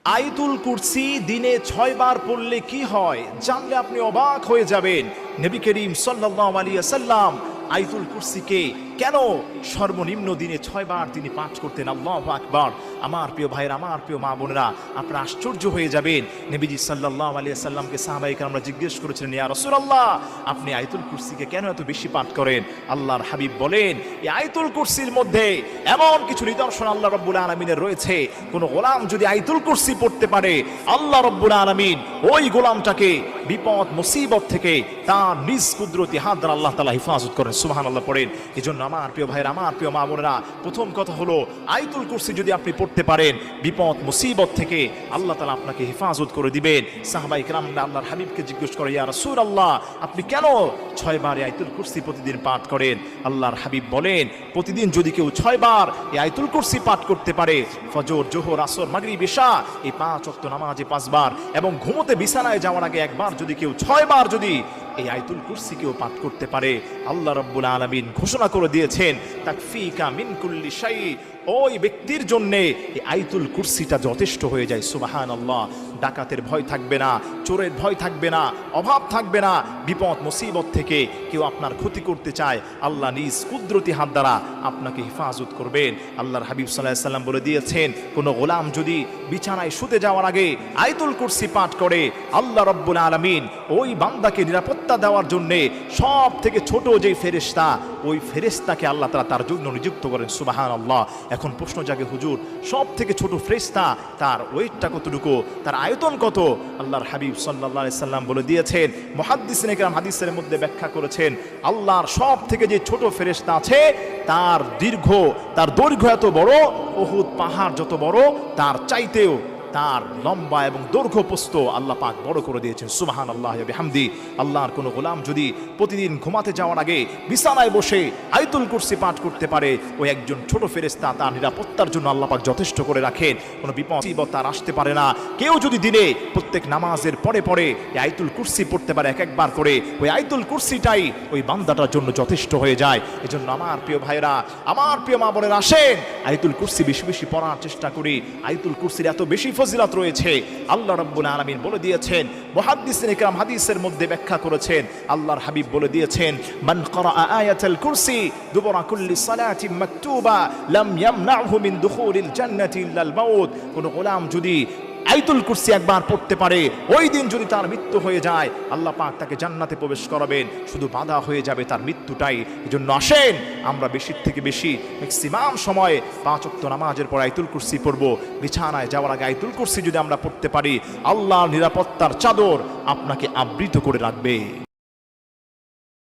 আয়াতুল কুরসি দিনে 6 বার পড়লে কি হয় জানলে আপনি অবাক হয়ে যাবেন। নবী করিম সাল্লাল্লাহু আলাইহি ওয়াসাল্লাম আয়াতুল কুরসিকে কেন সর্বনিম্ন দিনে 6 বার তিনি পাঠ করতেন। আল্লাহু আকবার। আমার প্রিয় ভাইরা, আমার প্রিয় মা বোনেরা, আপনারা আশ্চর্য হয়ে যাবেন। নবীজি সাল্লাল্লাহু আলাইহি ওয়াসাল্লামকে সাহাবায়ে কেরামরা জিজ্ঞেস করেছিলেন, ইয়া রাসূলুল্লাহ, আপনি আয়াতুল কুরসিকে কেন এত বেশি পাঠ করেন? আল্লাহর হাবিব বলেন, এই আয়াতুল কুরসির মধ্যে এমন কিছু নিদর্শন আল্লাহ রাব্বুল আলামিনের রয়েছে, কোন গোলাম যদি আয়াতুল কুরসি পড়তে পারে, আল্লাহ রাব্বুল আলামিন ওই গোলামটাকে বিপদ মুসিবত থেকে তার নিজ কুদরতি হাত দ্বারা আল্লাহ তাআলা হেফাজত করেন। সুবহানাল্লাহ পড়েন। এজন্য আমার প্রিয় ভাইরা, আমার প্রিয় মা বোনেরা, প্রথম কথা হলো আয়াতুল কুরসি যদি আপনি পড়তে পারেন, বিপদ মুসিবত থেকে আল্লাহ তাআলা আপনাকে হেফাজত করে দিবেন। সাহাবায়ে কেরাম আল্লাহর হাবিবকে জিজ্ঞেস করে, ইয়া রাসূলুল্লাহ, আপনি কেন 6 বার আয়াতুল কুরসি প্রতিদিন পাঠ করেন? আল্লাহর হাবিব বলেন, প্রতিদিন যদি কেউ 6 বার এই আয়াতুল কুরসি পাঠ করতে পারে, ফজর, জোহর, আসর, মাগরিব, ইশা, এই 5 ওয়াক্ত নামাজে 5 বার, এবং ঘুমোতে বিছানায় যাওয়ার আগে একবার যদি কেউ 6 বার যদি এই আয়াতুল কুরসি কেউ পাঠ করতে পারে, আল্লাহ রাব্বুল আলামিন ঘোষণা করে দিয়েছেন, তাকফিকা মিন কুল্লি শাই, ওই ব্যক্তির জন্য এই আয়াতুল কুরসিটা যথেষ্ট হয়ে যায়। সুবহানাল্লাহ। ডাকাতের ভয় থাকবে না, চোরের ভয় থাকবে না, অভাব থাকবে না, বিপদ মুসিবত থেকে কেউ আপনার ক্ষতি করতে চায়, আল্লাহ নিজ কুদরতি হাত দ্বারা আপনাকে হেফাজত করবেন। আল্লাহর হাবিব সাল্লাল্লাহু আলাইহি ওয়াসাল্লাম বলে দিয়েছেন, কোন গোলাম যদি বিছানায় শুতে যাওয়ার আগে আয়াতুল কুরসি পাঠ করে, আল্লাহ রাব্বুল আলামিন ওই বান্দাকে নিরাপত্তা দেওয়ার জন্য সব থেকে ছোট যে ফেরেশতা, ওই ফেরেশতাকে আল্লাহ তাআলা তার জন্য নিযুক্ত করেন। সুবহানাল্লাহ। এখন প্রশ্ন জাগে, হুজুর, সব থেকে ছোট ফেরেশতা তার ওয়েটটা কতটুকু, তার আয়তন কত? আল্লাহর হাবিব সাল্লাল্লাহু আলাইহি সাল্লাম বলে দিয়েছেন, মুহাদ্দিসিনে কেরাম হাদিসের মধ্যে ব্যাখ্যা করেছেন, আল্লাহর সব থেকে যে ছোট ফেরেশতা আছে, তার দৈর্ঘ্য এত বড়, উহুদ পাহাড় যত বড়, তার চাইতেও তার লম্বা এবং দৈর্ঘ্য প্রস্থ আল্লাহ পাক বড় করে দিয়েছেন। সুবহানাল্লাহি ওয়া বিহামদি। আল্লাহর কোন গোলাম যদি প্রতিদিন ঘুমাতে যাওয়ার আগে বিছানায় বসে আয়াতুল কুরসি পাঠ করতে পারে, ওই একজন ছোট ফেরেশতা তার নিরাপত্তার জন্য আল্লাহ পাক যথেষ্ট করে রাখেন। কোনো বিপদ মুসিবত তার আসতে পারে না। কেউ যদি দিনে প্রত্যেক নামাজের পরে পরে এই আয়াতুল কুরসি পড়তে পারে এক বার করে, ওই আয়াতুল কুরসিটাই ওই বান্দাটার জন্য যথেষ্ট হয়ে যায়। এজন্য আমার প্রিয় ভাইরা, আমার প্রিয় মা বোনেরা, আসেন আয়াতুল কুরসি বেশি বেশি পড়ার চেষ্টা করি। আয়াতুল কুরসির এত বেশি ফজিলত রয়েছে, আল্লাহ রাব্বুল আলামিন বলে দিয়েছেন, মুহাদ্দিসিনে কেরাম হাদিসের মধ্যে ব্যাখ্যা করেছেন, আল্লাহর হাবিব বলে দিয়েছেন, মান ক্বারা আয়াতুল কুরসি দুবরা কুল্লি সালাতিন মাকতুবা লাম ইয়ামনাহু মিন দুখুলিল জান্নাতি ইল্লাল মাউত। কোন গোলাম যদি আয়াতুল কুরসি একবার পড়তে পারে, ওই দিন যদি তার মৃত্যু হয়ে যায়, আল্লাহ পাক তাকে জান্নাতে প্রবেশ করাবেন, শুধু বাধা হয়ে যাবে তার মৃত্যুটাই। এজন্য আসেন আমরা বেশির থেকে বেশি ম্যাক্সিমাম সময় 5 ওয়াক্ত নামাজের পর আয়াতুল কুরসি পড়ব। বিছানায় যাওয়ার আগে আয়াতুল কুরসি যদি আমরা পড়তে পারি, আল্লাহর নিরাপত্তার চাদর আপনাকে আবৃত করে রাখবে।